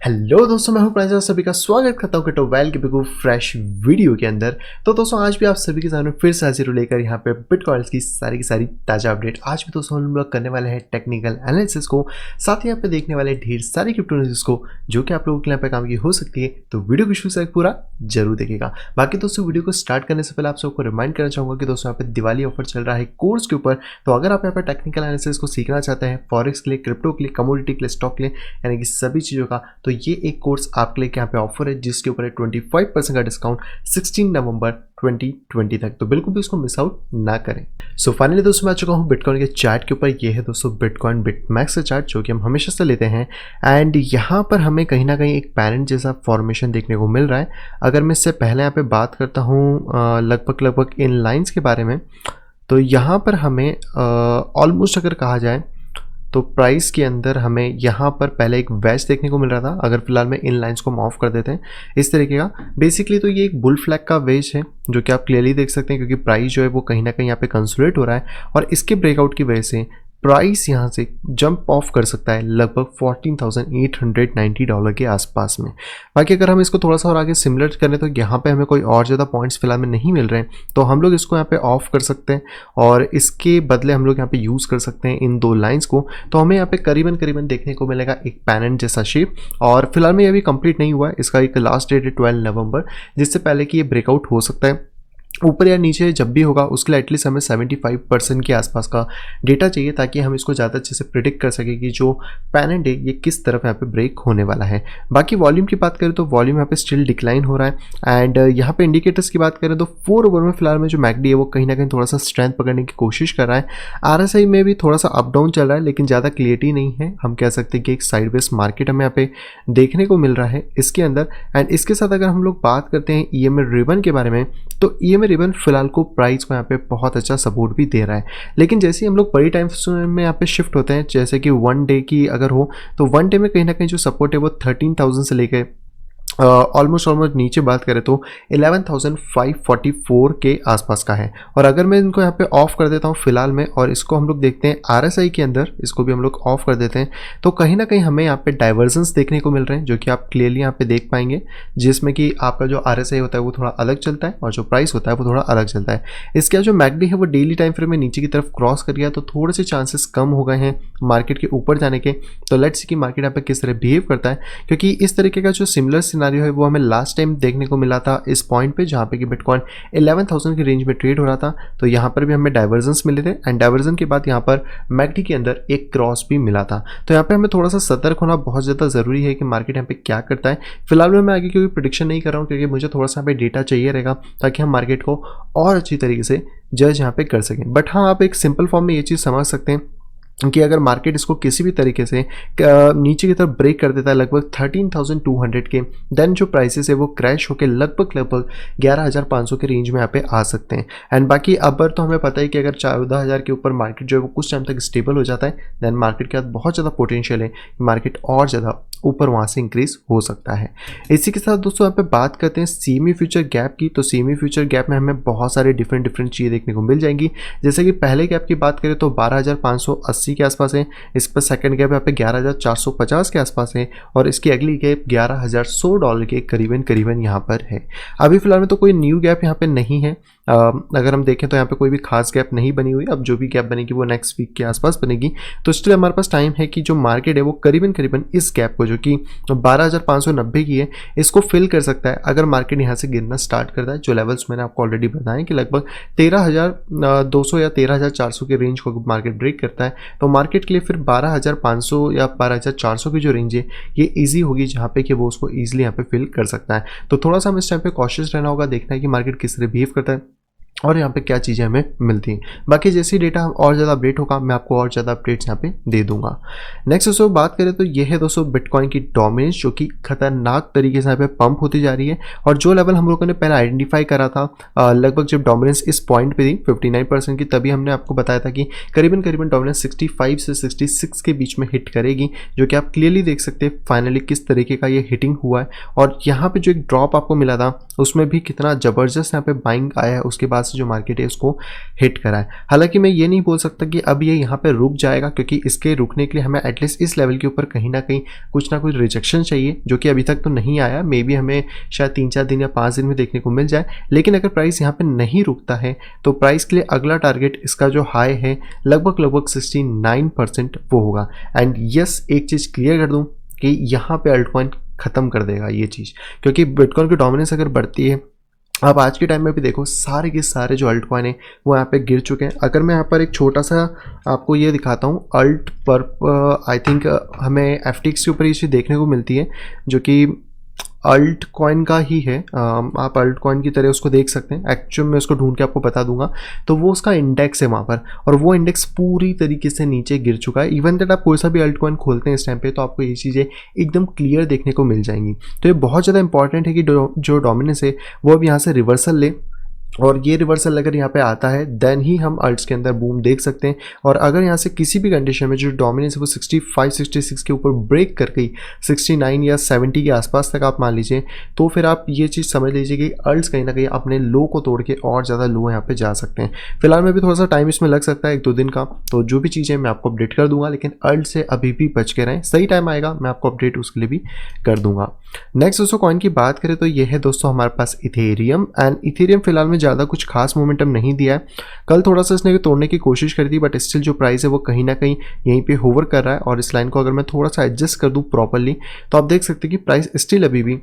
Hello दोस्तों, मैं हूं प्रांजल। सभी का स्वागत करता हूं टोवेल के बिल्कुल फ्रेश वीडियो के अंदर। तो दोस्तों आज भी आप सभी के सामने फिर से हाजिर लेकर यहाँ पे बिटकॉइंस की सारी ताज़ा अपडेट। आज भी दोस्तों हम लोग करने वाले हैं टेक्निकल एनालिसिस को, साथ ही यहाँ पे देखने वाले ढेर सारी क्रिप्टो न्यूज़ को जो कि आप लोगों के लिए यहाँ पे काम की हो सकती है। तो वीडियो को शुरू से पूरा जरूर देखेगा। बाकी दोस्तों वीडियो को स्टार्ट करने से पहले आप सबको रिमाइंड करना चाहूँगा कि दोस्तों यहाँ पे दिवाली ऑफर चल रहा है कोर्स के ऊपर। तो अगर आप यहाँ पे टेक्निकल एनालिसिस को सीखना चाहते हैं, फॉरेक्स के लिए, क्रिप्टो के लिए, कमोडिटी के लिए, स्टॉक के लिए, यानी कि सभी चीज़ों का, तो ये एक कोर्स आपके लिए यहाँ पे ऑफर है जिसके ऊपर है 25% का डिस्काउंट 16 नवंबर 2020 तक। तो बिल्कुल भी इसको मिस आउट ना करें। सो फाइनली दोस्तों मैं आ चुका हूँ बिटकॉइन के चार्ट के ऊपर। ये है दोस्तों बिटकॉइन बिटमैक्स का चार्ट जो कि हम हमेशा से लेते हैं। एंड यहाँ पर हमें कहीं ना कहीं एक पैरेंट जैसा फॉर्मेशन देखने को मिल रहा है। अगर मैं इससे पहले यहाँ पे बात करता हूँ लगभग इन लाइन्स के बारे में, तो यहाँ पर हमें ऑलमोस्ट अगर कहा जाए तो प्राइस के अंदर हमें यहाँ पर पहले एक वेज देखने को मिल रहा था। अगर फिलहाल में इन लाइंस को हम ऑफ कर देते हैं इस तरीके का, बेसिकली तो ये एक बुल फ्लैग का वेज है जो कि आप क्लियरली देख सकते हैं, क्योंकि प्राइस जो है वो कहीं ना कहीं यहाँ पे कंसोलिडेट हो रहा है और इसके ब्रेकआउट की वजह से प्राइस यहाँ से जंप ऑफ कर सकता है लगभग $14,890 के आसपास में। बाकी अगर हम इसको थोड़ा सा और आगे सिमिलर करें तो यहाँ पे हमें कोई और ज़्यादा पॉइंट्स फिलहाल में नहीं मिल रहे हैं, तो हम लोग इसको यहाँ पे ऑफ कर सकते हैं और इसके बदले हम लोग यहाँ पे यूज़ कर सकते हैं इन दो लाइंस को। तो हमें यहाँ पे करीबन देखने को मिलेगा एक पैरेंट जैसा शेप। और फिलहाल में ये भी कंप्लीट नहीं हुआ है, इसका एक लास्ट डेट है 12 नवंबर, जिससे पहले कि ये ब्रेकआउट हो सकता है। ऊपर या नीचे जब भी होगा उसके लिए एटलीस्ट हमें 75% के आसपास का डेटा चाहिए ताकि हम इसको ज़्यादा अच्छे से प्रिडिक्ट कर सकें कि जो पैरेंट है ये किस तरफ यहाँ पे ब्रेक होने वाला है। बाकी वॉल्यूम की बात करें तो वॉल्यूम यहाँ पे स्टिल डिक्लाइन हो रहा है। एंड यहाँ पे इंडिकेटर्स की बात करें तो 4 ओवर में फिलहाल में जो मैकडी है वो कहीं ना कहीं थोड़ा सा स्ट्रेंथ पकड़ने की कोशिश कर रहा है। RSI में भी थोड़ा सा अप डाउन चल रहा है लेकिन ज़्यादा क्लियरिटी नहीं है। हम कह सकते हैं कि एक साइडवेज मार्केट हमें यहाँ पे देखने को मिल रहा है इसके अंदर। एंड इसके साथ अगर हम लोग बात करते हैं EMA रिबन के बारे में, तो EMA रिबन फिलहाल को प्राइस को यहाँ पे बहुत अच्छा सपोर्ट भी दे रहा है। लेकिन जैसे ही हम लोग बड़ी टाइम में यहाँ पे शिफ्ट होते हैं, जैसे कि 1 डे की अगर हो तो 1 डे में कहीं ना कहीं जो सपोर्ट है वो 13,000 से लेकर ऑलमोस्ट नीचे बात करें तो 11,544 के आसपास का है। और अगर मैं इनको यहाँ पे ऑफ कर देता हूँ फिलहाल में और इसको हम लोग देखते हैं RSI के अंदर, इसको भी हम लोग ऑफ कर देते हैं, तो कहीं ना कहीं हमें यहाँ पे डाइवर्जेंस देखने को मिल रहे हैं जो कि आप क्लियरली यहाँ पे देख पाएंगे, जिसमें कि आपका जो RSI होता है वो थोड़ा अलग चलता है और जो प्राइस होता है वो थोड़ा अलग चलता है। इसके जो मैकडी है वो डेली टाइम फ्रेम में नीचे की तरफ क्रॉस कर गया, तो थोड़े से चांसेस कम हो गए हैं मार्केट के ऊपर जाने के। तो लेट्स सी कि मार्केट यहाँ पे किस तरह बिहेव करता है, क्योंकि इस तरीके का जो सिमिलर सिनेरियो है वो हमें लास्ट टाइम देखने को मिला था इस पॉइंट पे जहाँ पे कि बिटकॉइन 11,000 की रेंज में ट्रेड हो रहा था। तो यहाँ पर भी हमें डाइवर्जेंस मिले थे एंड डाइवर्जन के बाद यहाँ पर मैकडी के अंदर एक क्रॉस भी मिला था। तो यहाँ पे हमें थोड़ा सा सतर्क होना बहुत ज़्यादा ज़रूरी है कि मार्केट यहाँ पे क्या करता है। फिलहाल में मैं आगे कोई प्रेडिक्शन नहीं कर रहा हूँ क्योंकि मुझे थोड़ा सा यहाँ पे डेटा चाहिए रहेगा ताकि हम मार्केट को और अच्छी तरीके से जज यहाँ पे कर सकें। बट हाँ, आप एक सिंपल फॉर्म में ये चीज़ समझ सकते हैं कि अगर मार्केट इसको किसी भी तरीके से नीचे की तरफ ब्रेक कर देता है लगभग 13,200 के, देन जो प्राइसेस है वो क्रैश होकर लगभग 11,500 के रेंज में यहाँ पे आ सकते हैं। एंड बाकी अब तो हमें पता है कि अगर 14,000 के ऊपर मार्केट जो है वो कुछ टाइम तक स्टेबल हो जाता है, देन मार्केट के बाद बहुत ज़्यादा पोटेंशियल है कि मार्केट और ज़्यादा ऊपर वहाँ से इंक्रीज हो सकता है। इसी के साथ दोस्तों यहाँ पे बात करते हैं CME फ्यूचर गैप की। तो CME फ्यूचर गैप में हमें बहुत सारे डिफरेंट चीज़ें देखने को मिल जाएंगी। जैसे कि पहले गैप की बात करें तो 12,580 के आसपास है, इस पर सेकंड गैप यहाँ पे 11,450 के आसपास है और इसकी अगली गैप $11,100 के करीबन यहाँ पर है। अभी फिलहाल में तो कोई न्यू गैप यहाँ पे नहीं है। अगर हम देखें तो यहाँ पे कोई भी खास गैप नहीं बनी हुई। अब जो भी गैप बनेगी वो नेक्स्ट वीक के आसपास बनेगी। तो स्टिल हमारे पास टाइम है कि जो मार्केट है वो करीबन इस गैप को जो कि 12,590 की है इसको फिल कर सकता है अगर मार्केट यहाँ से गिरना स्टार्ट करता है। जो लेवल्स मैंने आपको ऑलरेडी बताए कि लगभग 13,200 या 13,400 के रेंज को मार्केट ब्रेक करता है तो मार्केट के लिए फिर 12,500 या 12,400 की जो रेंज है ये ईजी होगी जहाँ पे कि वो उसको ईजिली यहाँ पे फिल कर सकता है। तो थोड़ा सा हमें इस टाइम पे कॉशियस रहना होगा, देखना है कि मार्केट किस तरह बिहेव करता है और यहाँ पे क्या चीज़ें हमें मिलती हैं। बाकी जैसे डेटा और ज़्यादा अपडेट होगा मैं आपको और ज़्यादा अपडेट्स यहाँ पे दे दूंगा। नेक्स्ट दोस्तों बात करें तो ये है दोस्तों बिटकॉइन की डोमिनेंस जो कि खतरनाक तरीके से यहाँ पे पंप होती जा रही है। और जो लेवल हम लोगों ने पहले आइडेंटिफाई करा था लगभग जब डोमिनेंस इस पॉइंट पे थी 59% की, तभी हमने आपको बताया था कि करीबन डोमिनेंस 65 से 66 के बीच में हिट करेगी, जो कि आप क्लियरली देख सकते हैं फाइनली किस तरीके का ये हिटिंग हुआ है। और यहाँ पे जो एक ड्रॉप आपको मिला था उसमें भी कितना ज़बरदस्त यहाँ पे बाइंग आया है, उसके बाद से जो मार्केट है उसको हिट करा है। हालांकि मैं ये नहीं बोल सकता कि अब ये यहाँ पे रुक जाएगा, क्योंकि इसके रुकने के लिए हमें एटलीस्ट इस लेवल के ऊपर कहीं ना कुछ रिजेक्शन चाहिए, जो कि अभी तक तो नहीं आया। मे बी हमें शायद 3-4 दिन या 5 दिन में देखने को मिल जाए। लेकिन अगर प्राइस यहाँ पे नहीं रुकता है तो प्राइस के लिए अगला टारगेट इसका जो हाई है लगभग 69% वो होगा। एंड यस, एक चीज़ क्लियर कर दूं कि यहाँ पे अल्टकॉइन खत्म कर देगा ये चीज़, क्योंकि बिटकॉइन की डोमिनेंस अगर बढ़ती है, अब आज के टाइम में भी देखो सारे के सारे जो अल्ट कॉइन है वो यहाँ पे गिर चुके हैं। अगर मैं यहाँ पर एक छोटा सा आपको ये दिखाता हूँ, अल्ट पर आई थिंक हमें FTX के ऊपर ये चीज़ देखने को मिलती है, जो कि अल्ट कॉइन का ही है। आप अल्ट कॉइन की तरह उसको देख सकते हैं। एक्चुअल में उसको ढूंढ के आपको बता दूंगा। तो वो उसका इंडेक्स है वहाँ पर, और वो इंडेक्स पूरी तरीके से नीचे गिर चुका है। इवन दैट आप कोई सा भी अल्ट कॉइन खोलते हैं इस टाइम पे तो आपको ये चीज़ें एकदम क्लियर देखने को मिल जाएंगी। तो ये बहुत ज़्यादा इंपॉर्टेंट है कि जो डोमिनेंस है वो अब यहाँ से रिवर्सल ले, और ये रिवर्सल अगर यहाँ पे आता है देन ही हम अल्ट्स के अंदर बूम देख सकते हैं। और अगर यहाँ से किसी भी कंडीशन में जो डोमिनेंस है वो 65-66 के ऊपर ब्रेक कर गई, 69 या 70 के आसपास तक आप मान लीजिए, तो फिर आप ये चीज़ समझ लीजिए कि अल्ट्स कहीं ना कहीं अपने लो को तोड़ के और ज़्यादा लो यहाँ पे जा सकते हैं। फिलहाल में भी थोड़ा सा टाइम इसमें लग सकता है, 1-2 दिन का। तो जो भी चीज़ें मैं आपको अपडेट कर दूंगा, लेकिन अल्ट से अभी भी बच के रहें। सही टाइम आएगा मैं आपको अपडेट उसके लिए भी कर दूंगा। नेक्स्ट दोस्तों कॉइन की बात करें तो ये है दोस्तों हमारे पास इथेरियम। एंड इथेरियम फिलहाल में ज़्यादा कुछ खास मोमेंटम नहीं दिया है। कल थोड़ा सा इसने तोड़ने की कोशिश करी थी, बट स्टिल जो प्राइस है वो कहीं ना कहीं यहीं पे होवर कर रहा है। और इस लाइन को अगर मैं थोड़ा सा एडजस्ट कर दूं प्रॉपर्ली तो आप देख सकते हैं कि प्राइस स्टिल अभी भी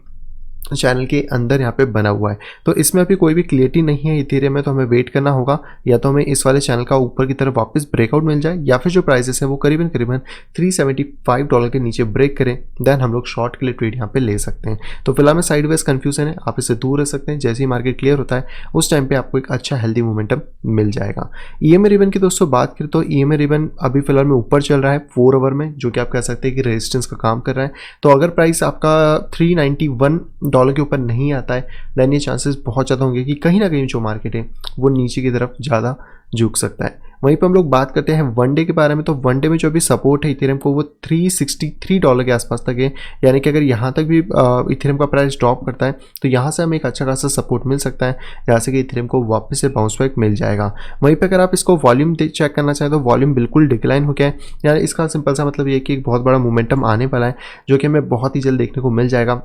चैनल के अंदर यहाँ पे बना हुआ है। तो इसमें अभी कोई भी क्लियरिटी नहीं है इथेरियम में, तो हमें वेट करना होगा, या तो हमें इस वाले चैनल का ऊपर की तरफ वापस ब्रेकआउट मिल जाए, या फिर जो प्राइसेस है वो करीबन $375 के नीचे ब्रेक करें, देन हम लोग शॉर्ट के लिए ट्रेड यहाँ पे ले सकते हैं। तो फिलहाल में साइडवेज कंफ्यूजन है, आप इससे दूर रह सकते हैं। जैसे ही मार्केट क्लियर होता है उस टाइम पे आपको एक अच्छा हेल्दी मोमेंटम मिल जाएगा। EMA रिबन की दोस्तों बात करें तो EMA रिबन अभी फिलहाल में ऊपर चल रहा है 4 आवर में, जो कि आप कह सकते हैं कि रेजिस्टेंस का काम कर रहा है। तो अगर प्राइस आपका $391 के ऊपर नहीं आता है देन ये चांसेस बहुत ज़्यादा होंगे कि कहीं ना कहीं जो मार्केट है वो नीचे की तरफ ज़्यादा झुक सकता है। वहीं पर हम लोग बात करते हैं वन डे के बारे में। तो वन डे में जो अभी सपोर्ट है इथेरियम को वो $363 के आसपास तक है, यानी कि अगर यहाँ तक भी इथेरियम का प्राइस ड्रॉप करता है तो यहाँ से हमें एक अच्छा खासा सपोर्ट मिल सकता है, जहाँ से कि इथेरियम को वापस से बाउंस बैक मिल जाएगा। वहीं पर अगर आप इसको वॉल्यूम चेक करना चाहें तो वॉल्यूम बिल्कुल डिक्लाइन हो गया है, यानी इसका सिंपल सा मतलब ये कि एक बहुत बड़ा मोमेंटम आने वाला है, जो कि हमें बहुत ही जल्द देखने को मिल जाएगा,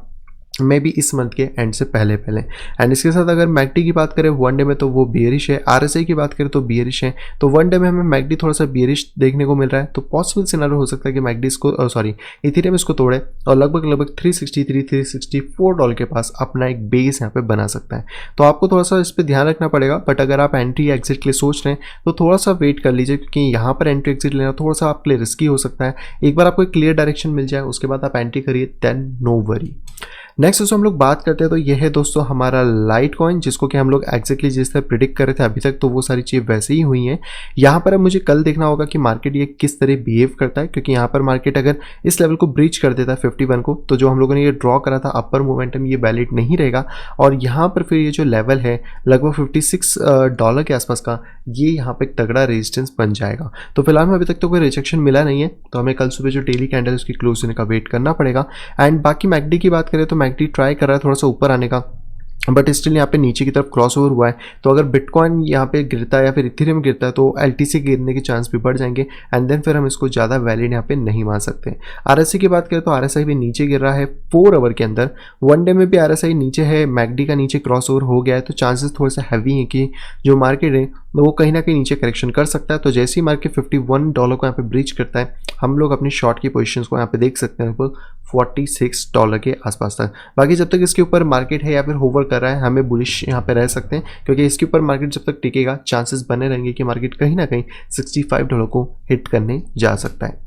मे बी इस मंथ के एंड से पहले। एंड इसके साथ अगर मैकडी की बात करें वन डे में तो वो बियरिश है, RSI की बात करें तो बियरिश है। तो वन डे में हमें मैकडी थोड़ा सा बियरिश देखने को मिल रहा है। तो पॉसिबल सिनेरियो हो सकता है कि मैकडी इसको इथेरियम इसको तोड़े और लगभग $363-364 के पास अपना एक बेस यहाँ पे बना सकता है। तो आपको थोड़ा सा इस पर ध्यान रखना पड़ेगा। बट अगर आप एंट्री एग्जिट के लिए सोच रहे हैं तो थोड़ा सा वेट कर लीजिए, क्योंकि यहाँ पर एंट्री एग्जिट लेना थोड़ा सा आपके लिए रिस्की हो सकता है। एक बार आपको एक क्लियर डायरेक्शन मिल जाए उसके बाद आप एंट्री करिए, देन नो वरी। नेक्स्ट दोस्तों हम लोग बात करते हैं तो ये है दोस्तों हमारा लाइट कॉइन, जिसको कि हम लोग एग्जैक्टली जिस तरह प्रिडिक्ट कर रहे थे अभी तक तो वो सारी चीज़ें वैसे ही हुई हैं। यहाँ पर अब मुझे कल देखना होगा कि मार्केट ये किस तरह बिहेव करता है, क्योंकि यहाँ पर मार्केट अगर इस लेवल को ब्रीच कर देता है 51 को, तो जो हम लोगों ने ये ड्रॉ करा था अपर मोमेंटम ये वैलिड नहीं रहेगा। और यहाँ पर फिर ये जो लेवल है लगभग $56 के आसपास का, ये यहाँ पर एक तगड़ा रेजिस्टेंस बन जाएगा। तो फिलहाल में अभी तक तो कोई रिजेक्शन मिला नहीं है, तो हमें कल सुबह जो डेली कैंडल उसकी क्लोज होने का वेट करना पड़ेगा। एंड बाकी मैकडी की बात करें तो मैकडी ट्राई कर रहा है थोड़ा सा ऊपर आने का, बट स्टिल यहाँ पे नीचे की तरफ क्रॉस ओवर हुआ है। तो अगर बिटकॉइन यहाँ पे गिरता है या फिर इथेरियम गिरता है तो LTC गिरने के चांस भी बढ़ जाएंगे, एंड देन फिर हम इसको ज़्यादा वैलिड यहाँ पे नहीं मान सकते। RSI की बात करें तो RSI भी नीचे गिर रहा है 4 आवर के अंदर। वन डे में भी RSI नीचे है, मैकडी का नीचे क्रॉस ओवर हो गया है। तो चांसेस थोड़े से हैवी हैं कि जो मार्केट है वो कहीं ना कहीं नीचे करेक्शन कर सकता है। तो जैसे ही मार्केट $51 को यहाँ पे ब्रीच करता है हम लोग अपनी शॉर्ट की पोजीशंस को यहाँ पे देख सकते हैं लगभग $46 के आसपास तक। बाकी जब तक इसके ऊपर मार्केट है या फिर होवर कर रहा है हमें बुलिश यहाँ पे रह सकते हैं, क्योंकि इसके ऊपर मार्केट जब तक टिकेगा चांसेस बने रहेंगे कि मार्केट कहीं ना कहीं $65 को हिट करने जा सकता है।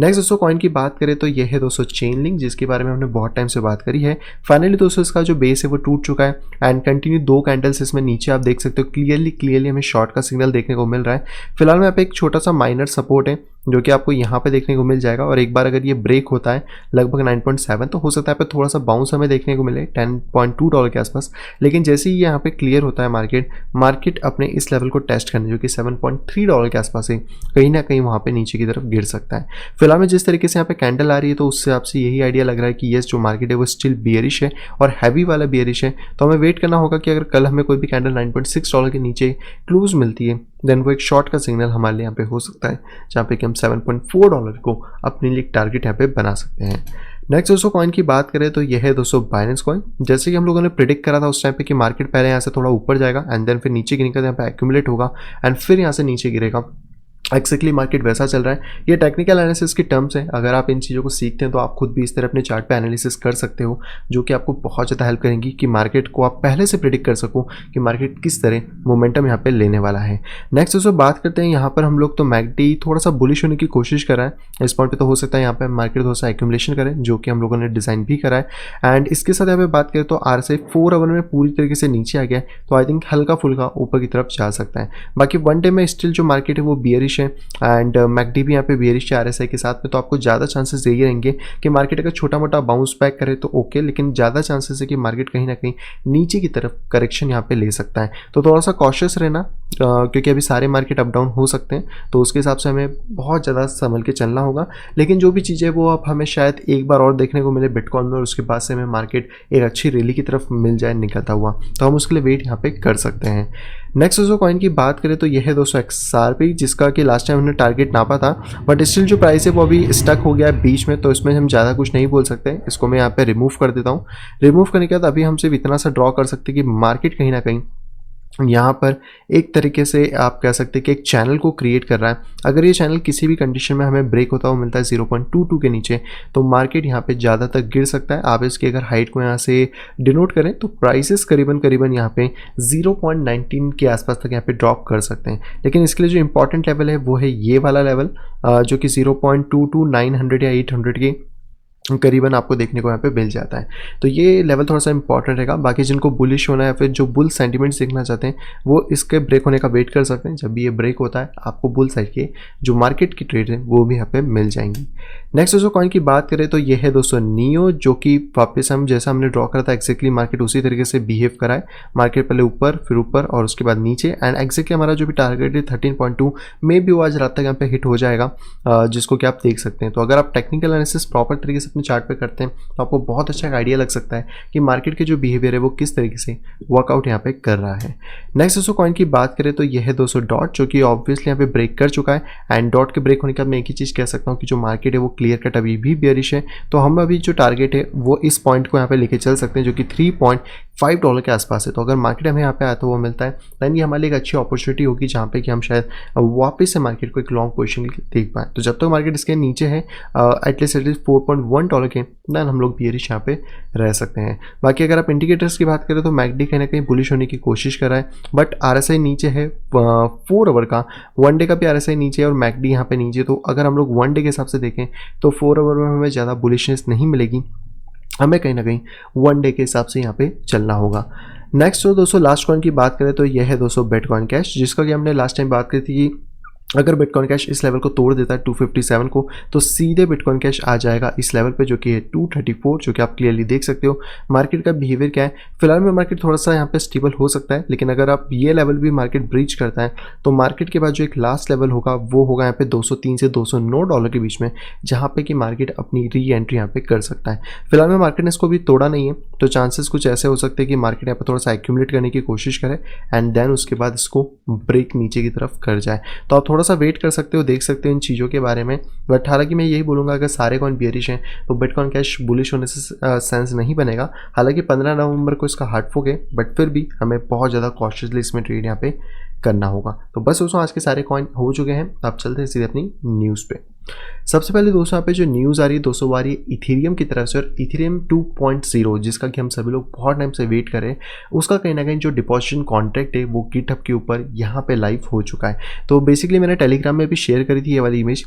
नेक्स्ट दोस्तों कॉइन की बात करें तो ये है दोस्तों चेन लिंक, जिसके बारे में हमने बहुत टाइम से बात करी है। फाइनली दोस्तों इसका जो बेस है वो टूट चुका है एंड कंटिन्यू 2 कैंडल्स इसमें नीचे आप देख सकते हो क्लियरली हमें शॉर्ट का सिग्नल देखने को मिल रहा है। फिलहाल में यहाँ पे एक छोटा सा माइनर सपोर्ट है जो कि आपको यहाँ पे देखने को मिल जाएगा। और एक बार अगर ये ब्रेक होता है लगभग 9.7 तो हो सकता है यहाँ पे थोड़ा सा बाउंस हमें देखने को मिले $10.2 के आसपास। लेकिन जैसे ही यहाँ पे क्लियर होता है मार्केट अपने इस लेवल को टेस्ट करने जो कि $7.3 के आसपास है, कहीं ना कहीं वहाँ पे नीचे की तरफ गिर सकता है। फिलहाल में जिस तरीके से यहाँ पे कैंडल आ रही है तो उससे आपसे यही आइडिया लग रहा है कि यस जो मार्केट है वो स्टिल बियरिश है और हैवी वाला बियरिश है। तो हमें वेट करना होगा कि अगर कल हमें कोई भी कैंडल $9.6 के नीचे क्लोज मिलती है देन वो एक शॉर्ट का सिग्नल हमारे लिए यहाँ पे हो सकता है, जहाँ पे कि हम $7.4 को अपने लिए टारगेट यहाँ पे बना सकते हैं। नेक्स्ट दोस्तों कॉइन की बात करें तो यह है दोस्तों बाइनेंस कॉइन। जैसे कि हम लोगों ने प्रिडिक्ट करा था उस टाइम पे कि मार्केट पहले यहाँ से थोड़ा ऊपर जाएगा एंड देन फिर नीचे गिरकर यहाँ पे एक्यूमुलेट होगा एंड फिर यहाँ से नीचे गिरेगा। एक्जैक्टली मार्केट वैसा चल रहा है। ये टेक्निकल एनालिसिस की टर्म्स है, अगर आप इन चीज़ों को सीखते हैं तो आप खुद भी इस तरह अपने चार्ट पे एनालिसिस कर सकते हो, जो कि आपको बहुत ज़्यादा हेल्प करेंगी कि मार्केट को आप पहले से प्रिडिक्ट कर सको कि मार्केट किस तरह मोमेंटम यहाँ पे लेने वाला है। नेक्स्ट दोस्तों बात करते हैं यहाँ पर हम लोग तो मैकडी थोड़ा सा बुलिश होने की कोशिश कर रहा है इस पॉइंट पर, तो हो सकता है यहाँ पर मार्केट थोड़ा सा एक्यूमुलेशन करे जो कि हम लोगों ने डिज़ाइन भी करा है। एंड इसके साथ यहाँ पे बात करें तो RSI 4 आवर में पूरी तरीके से नीचे आ गया है, तो आई थिंक हल्का फुल्का ऊपर की तरफ जा सकता है। बाकी वन डे में स्टिल जो मार्केट है वो बियरिश है एंड मैकडी भी यहाँ पे बियरिश है RSI के साथ में, तो आपको ज़्यादा चांसेस यही रहेंगे कि मार्केट अगर छोटा मोटा बाउंस बैक करे तो ओके, लेकिन ज़्यादा चांसेस है कि मार्केट कहीं ना कहीं नीचे की तरफ करेक्शन यहाँ पे ले सकता है। तो थोड़ा सा कॉशियस रहना क्योंकि अभी सारे मार्केट अप डाउन हो सकते हैं, तो उसके हिसाब से हमें बहुत ज़्यादा संभल के चलना होगा। लेकिन जो भी चीज़ें वो अब हमें शायद एक बार और देखने को मिले बिटकॉइन में और उसके बाद से हमें मार्केट एक अच्छी रैली की तरफ मिल जाए निकलता हुआ, तो हम उसके लिए वेट यहाँ पे कर सकते हैं। नेक्स्ट दोस्तों कॉइन की बात करें तो यह है दोस्तों XRP, जिसका कि लास्ट टाइम हमने टारगेट नापा था बट स्टिल जो प्राइस है वो अभी स्टक हो गया है बीच में, तो इसमें हम ज़्यादा कुछ नहीं बोल सकते। इसको मैं यहाँ पे रिमूव कर देता हूँ। रिमूव करने के बाद अभी हम सिर्फ इतना सा ड्रॉ कर सकते हैं कि मार्केट कहीं ना कहीं यहाँ पर एक तरीके से आप कह सकते हैं कि एक चैनल को क्रिएट कर रहा है। अगर ये चैनल किसी भी कंडीशन में हमें ब्रेक होता हुआ मिलता है 0.22 के नीचे, तो मार्केट यहाँ पे ज़्यादा तक गिर सकता है। आप इसकी अगर हाइट को यहाँ से डिनोट करें तो प्राइसेस करीबन यहाँ पे 0.19 के आसपास तक यहाँ पे ड्रॉप कर सकते हैं। लेकिन इसके लिए जो इंपॉर्टेंट लेवल है वो है ये वाला लेवल जो कि 0.22 900 या 800 के करीबन आपको देखने को यहाँ पे मिल जाता है। तो ये लेवल थोड़ा सा इंपॉर्टेंट रहेगा। बाकी जिनको बुलिश होना है फिर जो बुल सेंटीमेंट्स देखना चाहते हैं वो इसके ब्रेक होने का वेट कर सकते हैं। जब भी ये ब्रेक होता है आपको बुल साइड के जो मार्केट की ट्रेड है वो भी यहाँ पे मिल जाएंगी। नेक्स्ट दोस्तों कॉइन की बात करें तो ये है दोस्तों नियो, जो कि वापस हम जैसा हमने ड्रॉ करा था एक्जैक्टली मार्केट उसी तरीके से बिहेव करा है। मार्केट पहले ऊपर फिर ऊपर और उसके बाद नीचे एंड एक्जैक्टली हमारा जो भी टारगेट है 13.2 में भी वो आज रात तक यहाँ पे हिट हो जाएगा, जिसको कि आप देख सकते हैं। तो अगर आप टेक्निकल एनालिसिस प्रॉपर तरीके से अपने चार्ट पे करते हैं तो आपको बहुत अच्छा आइडिया लग सकता है कि मार्केट के जो बिहेवियर है वो किस तरीके से वर्कआउट यहाँ पे कर रहा है। नेक्स्ट दोस्तों कॉइन की बात करें तो यह है दोस्तों डॉट, जो कि ऑब्वियसली यहाँ पे ब्रेक कर चुका है एंड डॉट के ब्रेक होने के बाद मैं एक ही चीज़ कह सकता हूँ कि जो मार्केट है वो क्लियर कट अभी भी बेयरिश है। तो हम अभी जो टारगेट है वो इस पॉइंट को यहाँ पे लेके चल सकते हैं जो कि $3.5 के आसपास है। तो अगर मार्केट हमें यहाँ पे आता हुआ मिलता है दैन ये हमारे लिए एक अच्छी अपॉर्चुनिटी होगी जहाँ पे कि हम शायद वापस से मार्केट को एक लॉन्ग पोजीशन देख पाएँ। तो जब तक मार्केट इसके नीचे है एटलीस्ट $4.1 के दैन हम लोग बियरिश यहाँ पे रह सकते हैं। बाकी अगर आप इंडिकेटर्स की बात करें तो मैकडी कहीं ना कहीं बुलिश होने की कोशिश कर रहा है बट RSI नीचे है 4 आवर का, 1 डे का भी RSI नीचे है और मैकडी यहाँ पे नीचे। तो अगर हम लोग 1 डे के हिसाब से देखें तो 4 आवर में हमें ज़्यादा बुलिशनेस नहीं मिलेगी, हमें कहीं ना कहीं 1 डे के हिसाब से यहाँ पे चलना होगा। नेक्स्ट जो दोस्तों लास्ट कॉइन की बात करें तो यह है दोस्तों बिटकॉइन कैश, जिसका कि हमने लास्ट टाइम बात करी थी कि अगर बिटकॉइन कैश इस लेवल को तोड़ देता है 257 को तो सीधे बिटकॉइन कैश आ जाएगा इस लेवल पे जो कि है 234, जो कि आप क्लियरली देख सकते हो। मार्केट का बिहेवियर क्या है, फिलहाल में मार्केट थोड़ा सा यहाँ पे स्टेबल हो सकता है, लेकिन अगर आप ये लेवल भी मार्केट ब्रीच करता है तो मार्केट के बाद जो एक लास्ट लेवल होगा वो होगा यहाँ पे $203 से $209 के बीच में, जहाँ पे कि मार्केट अपनी री एंट्री यहाँ पे कर सकता है। फिलहाल में मार्केट ने इसको भी तोड़ा नहीं है, तो चांसेस कुछ ऐसे हो सकते हैं कि मार्केट यहाँ पर थोड़ा सा एक्यूमुलेट करने की कोशिश करे एंड देन उसके बाद इसको ब्रेक नीचे की तरफ कर जाए। तो आप थोड़ा सा वेट कर सकते हो, देख सकते हो इन चीज़ों के बारे में। बट हालांकि मैं यही बोलूँगा अगर सारे कॉइन बियरिश हैं तो बिटकॉइन कैश बुलिश होने से सेंस नहीं बनेगा। हालांकि 15 नवंबर को इसका हार्ड फॉक है बट फिर भी हमें बहुत ज़्यादा कॉशियसली इसमें ट्रेड यहाँ पे करना होगा। तो बस दोस्तों आज के सारे कॉइन हो चुके हैं, अब चलते हैं सीधे अपनी न्यूज़ पे। सबसे पहले दोस्तों यहाँ पे जो न्यूज़ आ रही है दोस्तों आ रही है इथेरियम की तरफ से, और इथेरियम 2.0 जिसका कि हम सभी लोग बहुत टाइम से वेट कर रहे हैं, उसका कहीं ना कहीं जो डिपॉजिशन कॉन्ट्रैक्ट है वो गिटहब के ऊपर यहाँ पे लाइव हो चुका है। तो बेसिकली मैंने टेलीग्राम में भी शेयर करी थी ये वाली इमेज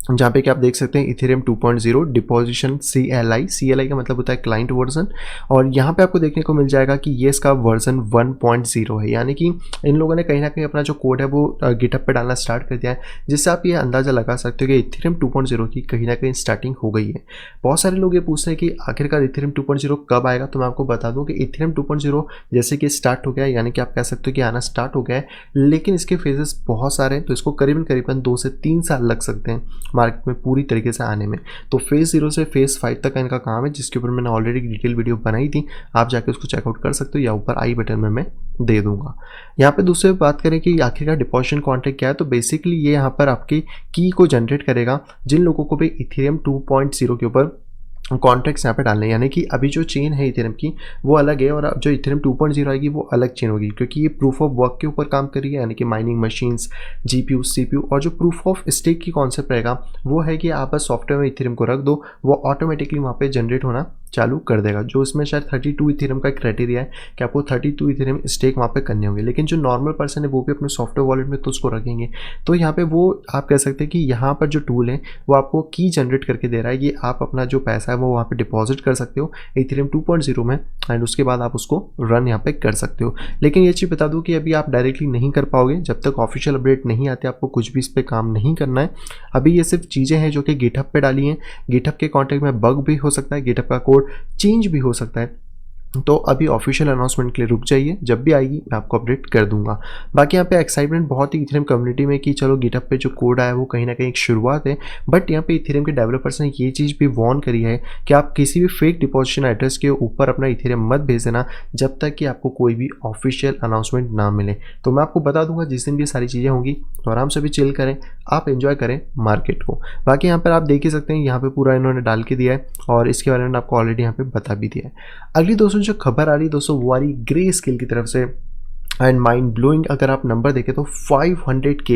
जहाँ पे कि आप देख सकते हैं इथेरियम 2.0 डिपोजिशन CLI का मतलब होता है क्लाइंट वर्जन। और यहाँ पे आपको देखने को मिल जाएगा कि ये इसका वर्जन 1.0 है, यानी कि इन लोगों ने कहीं ना कहीं अपना जो कोड है वो गिटहब पे डालना स्टार्ट कर दिया है, जिससे आप ये अंदाज़ा लगा सकते हो कि इथेरियम 2.0 की कहीं ना कहीं स्टार्टिंग हो गई है। बहुत सारे लोग ये पूछते हैं कि आखिरकार इथेरियम 2.0 कब आएगा, तो मैं आपको बता दूँ कि इथेरियम 2.0 जैसे कि स्टार्ट हो गया, यानी कि आप कह सकते हो कि आना स्टार्ट हो गया है, लेकिन इसके फेजेस बहुत सारे हैं, तो इसको करीबन करीबन 2 से 3 साल लग सकते हैं मार्केट में पूरी तरीके से आने में। तो फेज़ 0 से फेज़ 5 तक का इनका काम है, जिसके ऊपर मैंने ऑलरेडी डिटेल वीडियो बनाई थी, आप जाके उसको चेकआउट कर सकते हो या ऊपर आई बटन में मैं दे दूंगा। यहाँ पे दूसरे बात करें कि आखिरकार डिपोजिशन कॉन्ट्रैक्ट क्या है, तो बेसिकली ये यहाँ पर आपकी की को जनरेट करेगा जिन लोगों को भी इथेरियम 2.0 के ऊपर कॉन्ट्रैक्ट्स यहाँ पे डालने हैं, यानी कि अभी जो चेन है इथेरियम की वो अलग है और अब जो इथेरियम 2.0 आएगी वो अलग चेन होगी, क्योंकि ये प्रूफ ऑफ वर्क के ऊपर काम करेगी, यानी कि माइनिंग मशीन्स, GPU CPU। और जो प्रूफ ऑफ स्टेक की कॉन्सेप्ट रहेगा वो है कि आप बस सॉफ्टवेयर में इथेरियम को रख दो, वो ऑटोमेटिकली वहाँ पे जनरेट होना चालू कर देगा। जो इसमें शायद 32 इथेरियम का क्राइटेरिया है कि आपको 32 इथेरियम स्टेक वहाँ पे करने होंगे, लेकिन जो नॉर्मल पर्सन है वो भी अपने सॉफ्टवेयर वॉलेट में तो उसको रखेंगे। तो यहाँ पे वो आप कह सकते हैं कि यहाँ पर जो टूल है वो आपको की जनरेट करके दे रहा है, ये आप अपना जो पैसा है वो वहाँ पे डिपॉजिट कर सकते हो इथेरियम 2.0 में, एंड उसके बाद आप उसको रन यहाँ पे कर सकते हो। लेकिन ये चीज़ बता दूँ कि अभी आप डायरेक्टली नहीं कर पाओगे, जब तक ऑफिशियल अपडेट नहीं आते आपको कुछ भी इस पर काम नहीं करना है। अभी ये सिर्फ चीज़ें हैं जो कि गिटहब पे डाली हैं, गिटहब के कॉन्टेक्ट में बग भी हो सकता है, गिटहब का कोड चेंज भी हो सकता है, तो अभी ऑफिशियल अनाउंसमेंट के लिए रुक जाइए, जब भी आएगी मैं आपको अपडेट कर दूंगा। बाकी यहाँ पे एक्साइटमेंट बहुत ही इथेरियम कम्युनिटी में कि चलो गिटहब पे जो कोड आया वो कहीं ना कहीं एक शुरुआत है, बट यहाँ पे इथेरियम के डेवलपर्स ने ये चीज़ भी वार्न करी है कि आप किसी भी फेक डिपॉजिशन एड्रेस के ऊपर अपना इथेरियम मत भेज देना जब तक कि आपको कोई भी ऑफिशियल अनाउंसमेंट ना मिले। तो मैं आपको बता दूंगा जिस दिन भी सारी चीज़ें होंगी, तो आराम से भी चिल करें, आप एंजॉय करें मार्केट को। बाकी यहाँ पर आप देख ही सकते हैं, यहाँ पे पूरा इन्होंने डाल के दिया है और इसके बारे में आपको ऑलरेडी यहाँ पे बता भी दिया है। अगली दोस्तों जो खबर आ रही दोस्तों वो आ रही ग्रे स्केल की तरफ से, एंड माइंड ब्लोइंग अगर आप नंबर देखें तो 500K,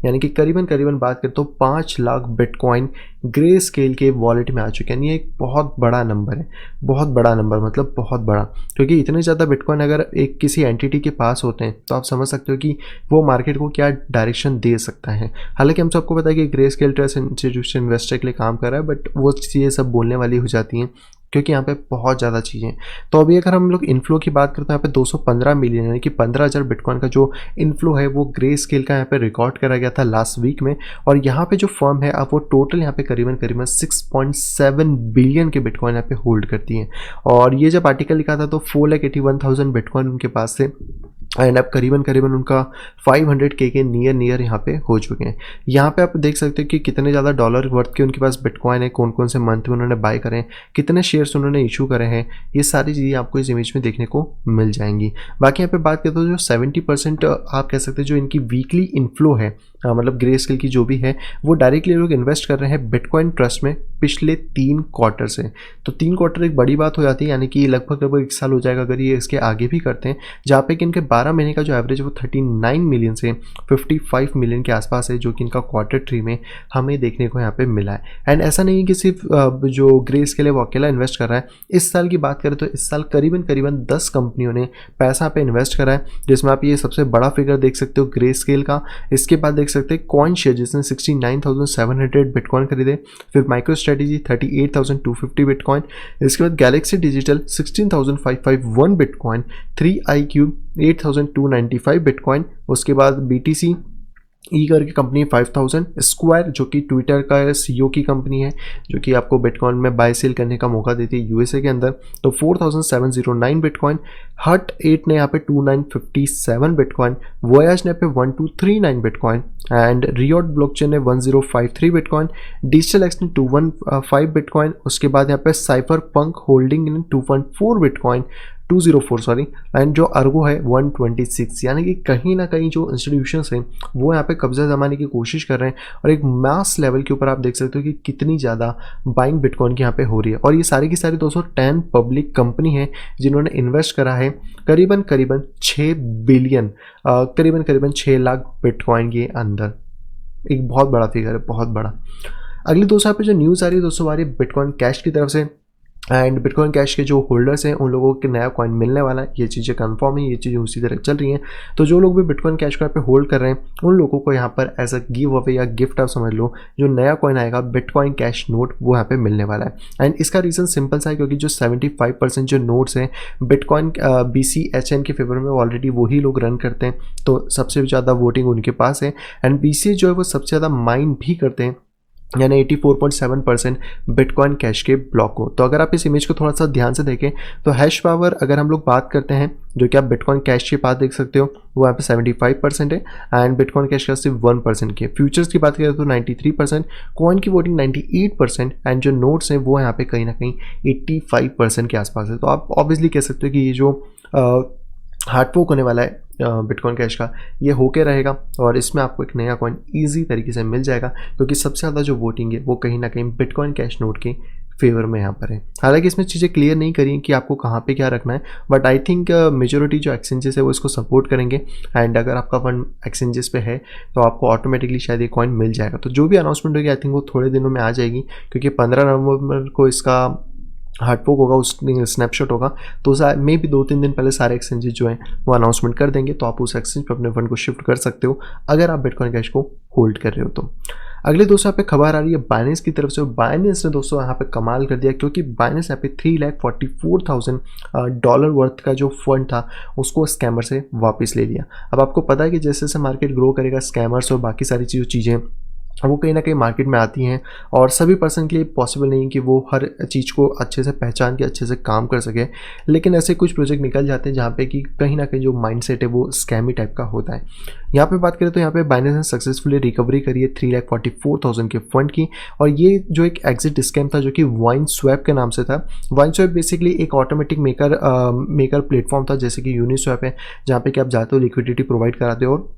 यानी कि करीबन करीबन बात करें तो 5 लाख बिटकॉइन ग्रे स्केल के वॉलेट में आ चुके हैं। ये एक बहुत बड़ा नंबर है, बहुत बड़ा नंबर, मतलब बहुत बड़ा, क्योंकि इतने ज़्यादा बिटकॉइन अगर एक किसी एंटिटी के पास होते हैं तो आप समझ सकते हो कि वो मार्केट को क्या डायरेक्शन दे सकता है। हालांकि हम सबको पता है कि grey scale trust institution investor के लिए काम कर रहा है, बट वो चीज़ें सब बोलने वाली हो जाती हैं क्योंकि यहाँ पे बहुत ज़्यादा चीज़ें। तो अभी अगर हम लोग इनफ्लो की बात करते हैं, यहाँ पे 215 मिलियन यानी कि 15,000 बिटकॉइन का जो इनफ्लो है वो ग्रे स्केल का यहाँ पे रिकॉर्ड करा गया था लास्ट वीक में। और यहाँ पे जो फर्म है अब वो टोटल यहाँ पे करीबन करीबन 6.7 बिलियन के बिटकॉइन यहाँ पे होल्ड करती हैं। और ये जब आर्टिकल लिखा था तो 4,81,000 बिटकॉइन उनके पास से, एंड अब करीबन करीबन उनका 500K के नियर यहाँ पे हो चुके हैं। यहाँ पे आप देख सकते हो कि कितने ज़्यादा डॉलर वर्थ के उनके पास बिटकॉइन है, कौन कौन से मंथ में उन्होंने बाय करे हैं, कितने शेयर्स उन्होंने इशू करे हैं, ये सारी चीज़ें आपको इस इमेज में देखने को मिल जाएंगी। बाकी यहाँ पे बात करते हो जो 70% आप कह सकते हो जो इनकी वीकली इनफ्लो है, मतलब ग्रे स्केल की जो भी है वो डायरेक्टली लोग इन्वेस्ट कर रहे हैं बिटकॉइन ट्रस्ट में पिछले 3 क्वार्टर से। तो 3 क्वार्टर एक बड़ी बात हो जाती है, यानी कि लगभग 1 साल हो जाएगा अगर ये इसके आगे भी करते हैं, जहाँ पे कि इनके 12 महीने का जो एवरेज है वो 39 मिलियन से 55 मिलियन के आसपास है, जो कि इनका Q3 में हमें देखने को यहाँ पे मिला है। एंड ऐसा नहीं है कि सिर्फ जो ग्रे स्केल है वो अकेला इन्वेस्ट कर रहा है। इस साल की बात करें तो इस साल करीबन करीबन 10 कंपनियों ने पैसा पे इन्वेस्ट करा है, जिसमें आप ये सबसे बड़ा फिगर देख सकते हो ग्रे स्केल का। इसके बाद देख सकते हैं कॉइन शेयर जिसने 69,700 बिटकॉइन खरीदे, फिर माइक्रो स्ट्रेटेजी 38,250 बिटकॉइन, इसके बाद Galaxy digital 16,551 bitcoin, 3iQ 8,295 bitcoin, उसके बाद BTC करके कंपनी 5,000, स्क्वायर जो कि ट्विटर का CEO की कंपनी है जो कि आपको बिटकॉइन में बाय सेल करने का मौका देती है USA के अंदर, तो 4,709 बिटकॉइन, हट 8 ने यहाँ पे 2,957 बिटकॉइन, वोयाज ने पे 1,239 बिटकॉइन, एंड रियोट ब्लॉकचेन ने 1,053 बिटकॉइन, डिजिटल एक्स ने 215 बिटकॉइन, उसके बाद यहाँ पे साइफर पंक होल्डिंग ने 204 बिटकॉइन 204 सॉरी, एंड जो अर्गो है 126। यानी कि कहीं ना कहीं जो इंस्टीट्यूशंस हैं वो यहाँ पे कब्जा जमाने की कोशिश कर रहे हैं, और एक मास लेवल के ऊपर आप देख सकते हो कि कितनी ज़्यादा बाइंग बिटकॉइन की यहाँ पे हो रही है। और ये सारी की सारी 210 पब्लिक कंपनी है जिन्होंने इन्वेस्ट करा है करीबन करीबन 6 बिलियन, करीबन करीबन 6 लाख बिटकॉइन के अंदर। एक बहुत बड़ा फिगर है, बहुत बड़ा। अगली दोस्तों यहाँ पे जो न्यूज़ आ रही है दोस्तों आ रही है बिटकॉइन कैश की तरफ से। एंड बिटकॉइन कैश के जो होल्डर्स हैं उन लोगों के नया कॉइन मिलने वाला है, ये चीज़ें कंफर्म है, ये चीज़ें उसी तरह चल रही हैं। तो जो लोग भी बिटकॉइन कैश को यहाँ पे होल्ड कर रहे हैं उन लोगों को यहाँ पर एज अ गिव अवे या गिफ्ट आप समझ लो, जो नया कॉइन आएगा बिटकॉइन कैश नोट वो यहाँ पे मिलने वाला है। एंड इसका रीज़न सिंपल सा है, क्योंकि जो 75% जो नोट्स हैं बिटकॉइन BCHN के फेवर में ऑलरेडी वही लोग रन करते हैं, तो सबसे ज़्यादा वोटिंग उनके पास है। एंड BCH जो है वो सबसे ज़्यादा माइन भी करते हैं, यानी 84.7% बिटकॉइन कैश के ब्लॉक को। तो अगर आप इस इमेज को थोड़ा सा ध्यान से देखें तो हैश पावर अगर हम लोग बात करते हैं, जो कि आप बिटकॉइन कैश के पास देख सकते हो, वो यहाँ पे 75% है एंड बिटकॉइन कैश का सिर्फ 1% की है। फ्यूचर्स की बात करें तो 93%, कॉइन की वोटिंग 98% एंड जो नोट्स हैं वो यहाँ पे कहीं ना कहीं 85% के आसपास है। तो आप ऑब्वियसली कह सकते हो कि ये जो हार्ड फोक होने वाला है बिटकॉइन कैश का, ये होके रहेगा और इसमें आपको एक नया कॉइन ईजी तरीके से मिल जाएगा, क्योंकि सबसे ज़्यादा जो वोटिंग है वो कहीं ना कहीं बिटकॉइन कैश नोट के फेवर में यहाँ पर है। हालांकि इसमें चीज़ें क्लियर नहीं करी कि आपको कहाँ पे क्या रखना है, बट आई थिंक मेजोरिटी जो एक्सचेंजेस है वो इसको सपोर्ट करेंगे। एंड अगर आपका फंड एक्सचेंजेस पे है तो आपको ऑटोमेटिकली शायद ये कॉइन मिल जाएगा। तो जो भी अनाउंसमेंट होगी आई थिंक वो थोड़े दिनों में आ जाएगी, क्योंकि 15 नवंबर को इसका हार्ड फोक होगा, उस स्नैपशॉट होगा, तो मे भी 2-3 दिन पहले सारे एक्सचेंजेस जो हैं वो अनाउंसमेंट कर देंगे। तो आप उस एक्सचेंज पे अपने फंड को शिफ्ट कर सकते हो अगर आप बिटकॉइन कैश को होल्ड कर रहे हो तो। अगले दोस्तों यहाँ पे खबर आ रही है बाइनेंस की तरफ से। बाइनेंस ने दोस्तों यहाँ पे कमाल कर दिया, क्योंकि बाइनेंस यहाँ पे $3,44,000 वर्थ का जो फंड था उसको स्कैमर से वापस ले लिया। अब आपको पता है कि जैसे जैसे मार्केट ग्रो करेगा, स्कैमर्स और बाकी सारी चीज़ें वो कहीं ना कहीं मार्केट में आती हैं, और सभी पर्सन के लिए पॉसिबल नहीं कि वो हर चीज़ को अच्छे से पहचान के अच्छे से काम कर सके। लेकिन ऐसे कुछ प्रोजेक्ट निकल जाते हैं जहाँ पे कि कहीं ना कहीं जो माइंडसेट है वो स्कैमी टाइप का होता है। यहाँ पे बात करें तो यहाँ पे बाइनेंस ने सक्सेसफुली रिकवरी करी है 3,44,000 के फंड की। और ये जो एक एग्जिट स्कैम था जो कि वाइन स्वैप के नाम से था। वाइन स्वैप बेसिकली एक ऑटोमेटिक मेकर प्लेटफॉर्म था, जैसे कि यूनिस्वैप है, जहाँ पे कि आप जाते हो लिक्विडिटी प्रोवाइड कराते हो और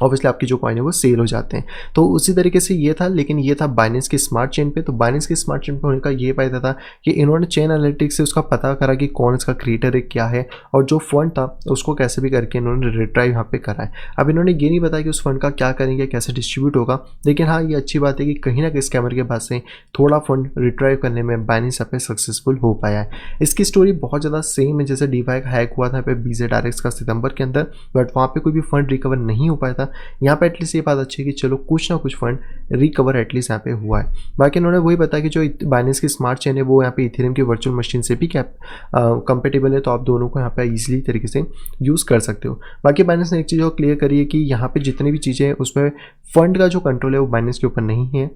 ऑब्वियसली आपकी जो कॉइन है वो सेल हो जाते हैं। तो उसी तरीके से ये था, लेकिन ये था बाइनेंस की स्मार्ट चेन पे। तो बाइनेंस की स्मार्ट चेन पे होने का ये फायदा था कि इन्होंने चेन एनालिटिक्स से उसका पता करा कि कौन इसका क्रिएटर है, क्या है, और जो फंड था उसको कैसे भी करके इन्होंने रिट्राइव यहाँ पे करा है। अब इन्होंने ये नहीं बताया कि उस फंड का क्या करेंगे, कैसे डिस्ट्रीब्यूट होगा, लेकिन हाँ ये अच्छी बात है कि कहीं ना कहीं स्कैमर के पास से थोड़ा फंड रिट्राइव करने में बाइनेंस यहाँ पे सक्सेसफुल हो पाया है। इसकी स्टोरी बहुत ज़्यादा सेम है जैसे डीफाई का हैक हुआ था यहाँ पे BZRX का सितंबर के अंदर, बट वहाँ पे कोई भी फंड रिकवर नहीं हो पाया था। यहाँ पे एटलीस्ट ये बात अच्छी है कि चलो कुछ ना कुछ फंड रिकवर एटलीस्ट यहाँ पे हुआ है। बाकी उन्होंने वही बताया कि जो बाइनेंस की स्मार्ट चेन है वो यहाँ पे इथेरियम की वर्चुअल मशीन से भी कंपेटेबल है, तो आप दोनों को यहाँ पे ईजिली तरीके से यूज़ कर सकते हो। बाकी बाइनेंस ने एक चीज़ और क्लियर करी है कि यहाँ पे जितनी भी चीज़ें हैं उसमें फंड का जो कंट्रोल है वो बाइनेंस के ऊपर नहीं है,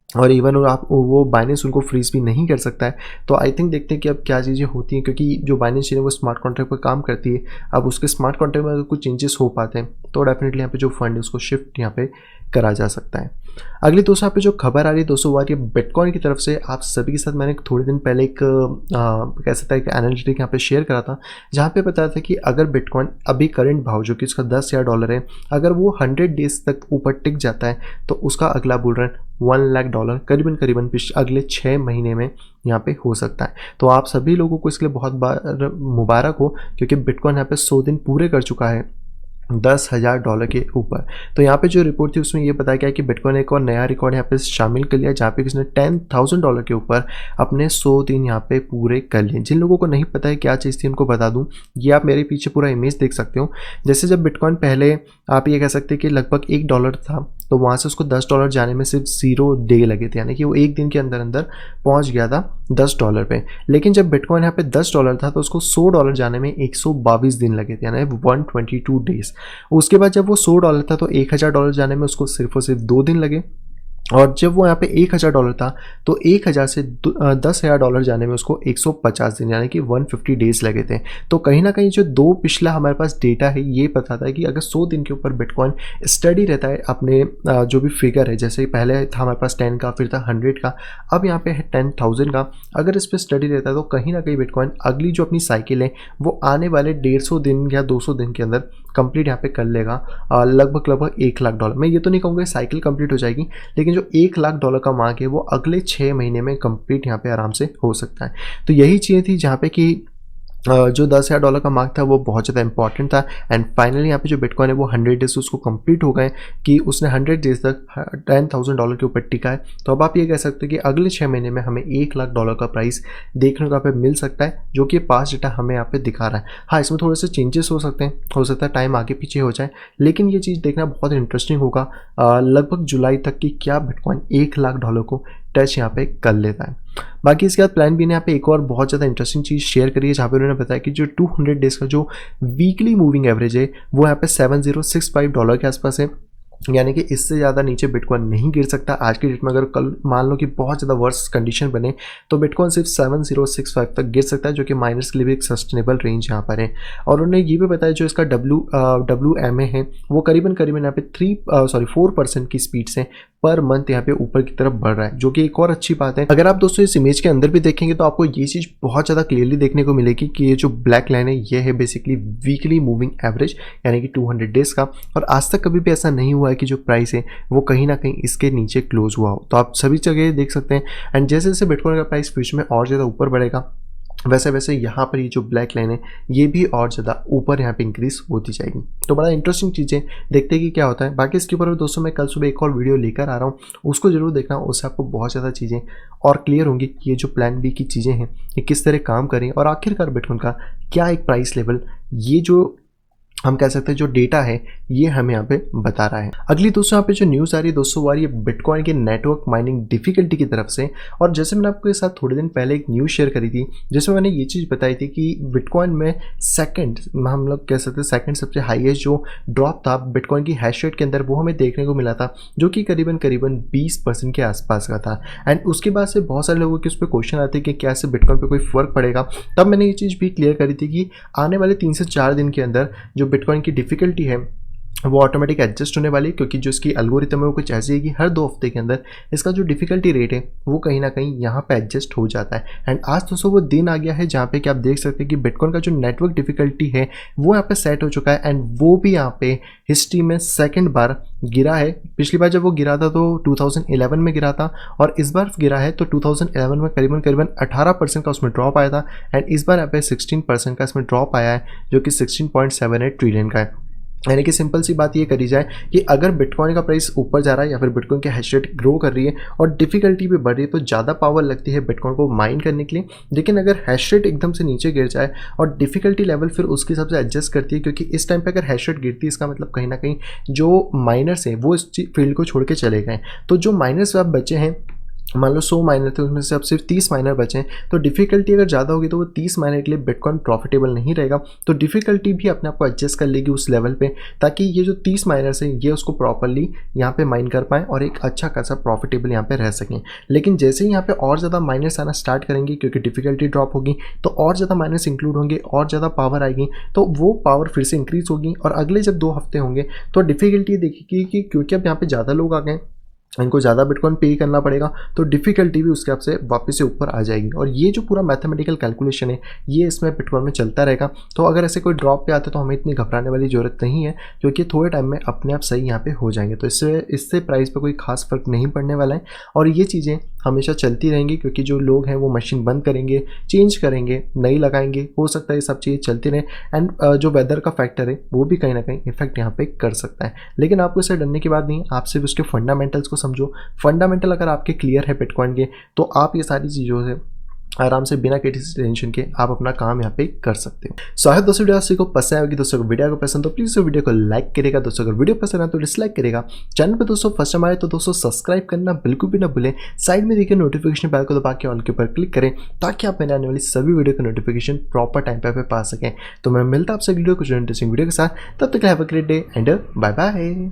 और इवन आप वो बाइनेंस उनको फ्रीज भी नहीं कर सकता है। तो आई थिंक देखते हैं कि अब क्या चीज़ें होती हैं, क्योंकि जो बाइनेंस चेन है वो स्मार्ट कॉन्ट्रैक्ट पर काम करती है। अब उसके स्मार्ट कॉन्ट्रैक्ट में अगर कुछ चेंजेस हो पाते हैं तो डेफिनेटली यहाँ पे जो फंड है उसको शिफ्ट यहाँ पे करा जा सकता है। अगली दोस्तों यहाँ पे जो खबर आ रही है दोस्तों वो आ रही है बिटकॉइन की तरफ से। आप सभी के साथ मैंने थोड़े दिन पहले एक कह सकता है एक एनालिटिक यहाँ पे शेयर करा था, जहाँ पे बताया था कि अगर बिटकॉइन अभी करंट भाव जो कि उसका $10,000 है, अगर वो 100 डेज तक ऊपर टिक जाता है तो उसका अगला बुल रन $1,00,000 करीबन अगले 6 महीने में यहाँ पे हो सकता है। तो आप सभी लोगों को इसके लिए बहुत बार मुबारक हो, क्योंकि बिटकॉइन यहाँ पे 100 दिन पूरे कर चुका है $10,000 के ऊपर। तो यहाँ पे जो रिपोर्ट थी उसमें ये बताया गया कि बिटकॉइन एक और नया रिकॉर्ड यहाँ पे शामिल कर लिया, जहाँ पे किसने $10,000 के ऊपर अपने 100 दिन यहाँ पे पूरे कर लिए। जिन लोगों को नहीं पता है क्या चीज़ थी उनको बता दूँ, ये आप मेरे पीछे पूरा इमेज देख सकते हो। जैसे जब बिटकॉइन पहले आप ये कह सकते हैं कि लगभग $1 था, तो वहाँ से उसको $10 जाने में सिर्फ 0 डे लगे थे, यानी कि वो एक दिन के अंदर अंदर पहुँच गया था $10 पे। लेकिन जब बिटकॉइन यहाँ पे $10 था तो उसको $100 जाने में 122 दिन लगे थे, यानी 122 डेज। उसके बाद जब वो $100 था तो $1,000 जाने में उसको सिर्फ और सिर्फ 2 दिन लगे, और जब वो यहाँ पे $1,000 था तो 1,000 से $10,000 जाने में उसको 150 दिन यानी कि 150 डेज लगे थे। तो कहीं ना कहीं जो दो पिछला हमारे पास डेटा है ये बताता है कि अगर 100 दिन के ऊपर बिटकॉइन स्टडी रहता है अपने जो भी फिगर है, जैसे पहले था हमारे पास 10 का, फिर था 100 का, अब यहाँ पे है 10,000 का, अगर इस पर स्टडी रहता है तो कहीं ना कहीं बिटकॉइन अगली जो अपनी साइकिल है वो आने वाले 150 दिन या 200 दिन के अंदर कंप्लीट यहाँ पे कर लेगा, लगभग $1,00,000। मैं ये तो नहीं कहूँगा साइकिल कंप्लीट हो जाएगी, लेकिन जो $1,00,000 का मार्क है वो अगले 6 महीने में कंप्लीट यहाँ पे आराम से हो सकता है। तो यही चीज़ें थी जहाँ पे कि जो $10,000 का मार्क था वो बहुत ज़्यादा इंपॉर्टेंट था। एंड फाइनली यहाँ पे जो बिटकॉइन है वो 100 डेज उसको कंप्लीट हो गए कि उसने 100 डेज तक $10,000 के ऊपर टिका है। तो अब आप ये कह सकते हो कि अगले 6 महीने में हमें $1,00,000 का प्राइस देखने को यहाँ पे मिल सकता है, जो कि पास डेटा हमें यहाँ पे दिखा रहा है। हाँ, इसमें थोड़े से चेंजेस हो सकते हैं, हो सकता है टाइम आगे पीछे हो जाए, लेकिन ये चीज़ देखना बहुत इंटरेस्टिंग होगा लगभग जुलाई तक कि क्या बिटकॉइन $1,00,000 को टच यहाँ पे कर लेता है। बाकी इसके बाद प्लान बी ने यहाँ पे एक और बहुत ज़्यादा इंटरेस्टिंग चीज़ शेयर करी है, जहाँ पे उन्होंने बताया कि जो 200 डेज़ का जो वीकली मूविंग एवरेज है वो यहाँ पे $7065 के आसपास है। यानी कि इससे ज़्यादा नीचे बिटकॉइन नहीं गिर सकता। आज की डेट में अगर कल मान लो कि बहुत ज़्यादा वर्स कंडीशन बने तो बिटकॉइन सिर्फ 7065 तक गिर सकता है, जो कि माइनर्स के लिए भी एक सस्टेनेबल रेंज यहाँ पर है। और उन्होंने ये भी बताया जो इसका WMA है वो करीबन यहाँ पे 4% की स्पीड से पर मंथ यहाँ पे ऊपर की तरफ बढ़ रहा है, जो कि एक और अच्छी बात है। अगर आप दोस्तों इस इमेज के अंदर भी देखेंगे तो आपको ये चीज़ बहुत ज़्यादा क्लियरली देखने को मिलेगी कि ये जो ब्लैक लाइन है ये है बेसिकली वीकली मूविंग एवरेज, यानी कि 200 डेज़ का। और आज तक कभी भी ऐसा नहीं हुआ है कि जो प्राइस है वो कहीं ना कहीं इसके नीचे क्लोज हुआ हो। तो आप सभी जगह देख सकते हैं। एंड जैसे जैसे बिटकॉइन का प्राइस फ्यूचर में और ज़्यादा ऊपर बढ़ेगा, वैसे वैसे यहाँ पर ये जो ब्लैक लाइन है ये भी और ज़्यादा ऊपर यहाँ पे इंक्रीज होती जाएगी। तो बड़ा इंटरेस्टिंग चीज़ें, देखते हैं कि क्या होता है। बाकी इसके ऊपर दोस्तों मैं कल सुबह एक और वीडियो लेकर आ रहा हूँ, उसको जरूर देखना, उससे आपको बहुत ज़्यादा चीज़ें और क्लियर होंगी कि ये जो प्लान बी की चीज़ें हैं ये किस तरह काम करें और आखिरकार बिटकॉइन का क्या एक प्राइस लेवल, ये जो हम कह सकते हैं जो डेटा है ये हमें यहाँ पे बता रहा है। अगली दोस्तों यहाँ पे जो न्यूज़ आ रही है दोस्तों वो आ रही है बिटकॉइन के नेटवर्क माइनिंग डिफिकल्टी की तरफ से। और जैसे मैंने आपके साथ थोड़े दिन पहले एक न्यूज़ शेयर करी थी जिसमें मैंने ये चीज़ बताई थी कि बिटकॉइन में सेकंड, हम लोग कह सकते हैं सेकंड सबसे हाईएस्ट जो ड्रॉप था बिटकॉइन की हैश रेट के अंदर वो हमें देखने को मिला था, जो कि करीबन 20% के आसपास का था। एंड उसके बाद से बहुत सारे लोगों के उस पर क्वेश्चन आते कि क्या से बिटकॉइन पर कोई फ़र्क पड़ेगा। तब मैंने ये चीज़ भी क्लियर करी थी कि आने वाले 3 से 4 दिन के अंदर जो बिटकॉइन की डिफ़िकल्टी है वो ऑटोमेटिक एडजस्ट होने वाली है, क्योंकि जो इसकी एल्गोरिथम है वो कुछ ऐसी है कि हर 2 हफ्ते के अंदर इसका जो डिफ़िकल्टी रेट है वो कहीं ना कहीं यहाँ पे एडजस्ट हो जाता है। एंड आज दोस्तों वो दिन आ गया है जहाँ पे कि आप देख सकते हैं कि बिटकॉइन का जो नेटवर्क डिफ़िकल्टी है वो यहाँ पे सेट हो चुका है। एंड वो भी यहाँ पे हिस्ट्री में सेकेंड बार गिरा है। पिछली बार जब वो गिरा था तो 2011 में गिरा था, और इस बार गिरा है तो 2011 में करीबन 18% का उसमें ड्रॉप आया था। एंड इस बार यहाँ पे 16% का इसमें ड्रॉप आया है, जो कि 16.78 ट्रिलियन का है। यानी कि सिंपल सी बात ये करी जाए कि अगर बिटकॉइन का प्राइस ऊपर जा रहा है या फिर बिटकॉइन की हैश रेट ग्रो कर रही है और डिफिकल्टी भी बढ़ रही है तो ज़्यादा पावर लगती है बिटकॉइन को माइन करने के लिए। लेकिन अगर हैश रेट एकदम से नीचे गिर जाए और डिफिकल्टी लेवल फिर उसके हिसाब से एडजस्ट करती है, क्योंकि इस टाइम पे अगर हैश रेट गिरती है इसका मतलब कहीं ना कहीं जो माइनर्स हैं वो इस फील्ड को छोड़ के चले गए। तो जो माइनर्स अब बचे हैं, मान लो 100 माइनर थे उसमें से अब सिर्फ 30 माइनर बचे हैं, तो डिफिकल्टी अगर ज़्यादा होगी तो वो 30 माइनर के लिए बिटकॉइन प्रॉफिटेबल नहीं रहेगा। तो डिफिकल्टी भी अपने आप को एडजस्ट कर लेगी उस लेवल पे, ताकि ये जो 30 माइनर्स हैं ये उसको प्रॉपरली यहाँ पे माइन कर पाएँ और एक अच्छा खासा प्रॉफिटेबल यहाँ पे रह सकें। लेकिन जैसे ही यहाँ पे और ज़्यादा माइनर्स आना स्टार्ट करेंगे, क्योंकि डिफिकल्टी ड्रॉप होगी तो और ज़्यादा माइनर्स इंक्लूड होंगे और ज़्यादा पावर आएगी, तो वो पावर फिर से इंक्रीज होगी। और अगले जब 2 हफ्ते होंगे तो डिफिकल्टी देखिए कि क्योंकि अब यहाँ पे ज़्यादा लोग आ गए, इनको ज़्यादा बिटकॉइन पे करना पड़ेगा, तो डिफ़िकल्टी भी उसके आपसे वापस से ऊपर आ जाएगी। और ये जो पूरा मैथमेटिकल कैलकुलेशन है ये इसमें बिटकॉइन में चलता रहेगा। तो अगर ऐसे कोई ड्रॉप पे आते तो हमें इतनी घबराने वाली ज़रूरत नहीं है, क्योंकि थोड़े टाइम में अपने आप सही यहाँ पे हो जाएंगे। तो इससे प्राइस पे कोई खास फ़र्क नहीं पड़ने वाला है और ये चीज़ें हमेशा चलती रहेंगी, क्योंकि जो लोग हैं वो मशीन बंद करेंगे, चेंज करेंगे, नई लगाएंगे, हो सकता है ये सब चीज़ें चलती रहें। एंड जो वेदर का फैक्टर है वो भी कहीं ना कहीं इफेक्ट यहाँ पे कर सकता है। लेकिन आपको इससे डरने की बात नहीं, आप सिर्फ उसके फंडामेंटल्स को समझो। फंडामेंटल अगर आपके क्लियर है बिटकॉइन के तो आप ये सारी चीज़ों से आराम से बिना किसी टेंशन के आप अपना काम यहाँ पे कर सकते हो। सो है दोस्तों, वीडियो को पसंद आएगी दोस्तों, वीडियो को पसंद तो प्लीज़ वीडियो को लाइक करेगा दोस्तों, अगर वीडियो पसंद है तो डिसलाइक करेगा। चैनल पे दोस्तों फर्स्ट टाइम आए तो दोस्तों सब्सक्राइब करना बिल्कुल भी ना भूलें। साइड में देखिए नोटिफिकेशन बेल को दबा के ऑल के ऊपर क्लिक करें, ताकि आप मेरे आने वाली सभी वीडियो का नोटिफिकेशन प्रॉपर टाइम पे पा सकें। तो मैं मिलता आपसे वीडियो कुछ इंटरेस्टिंग वीडियो के साथ, तब तक have a great day and bye bye.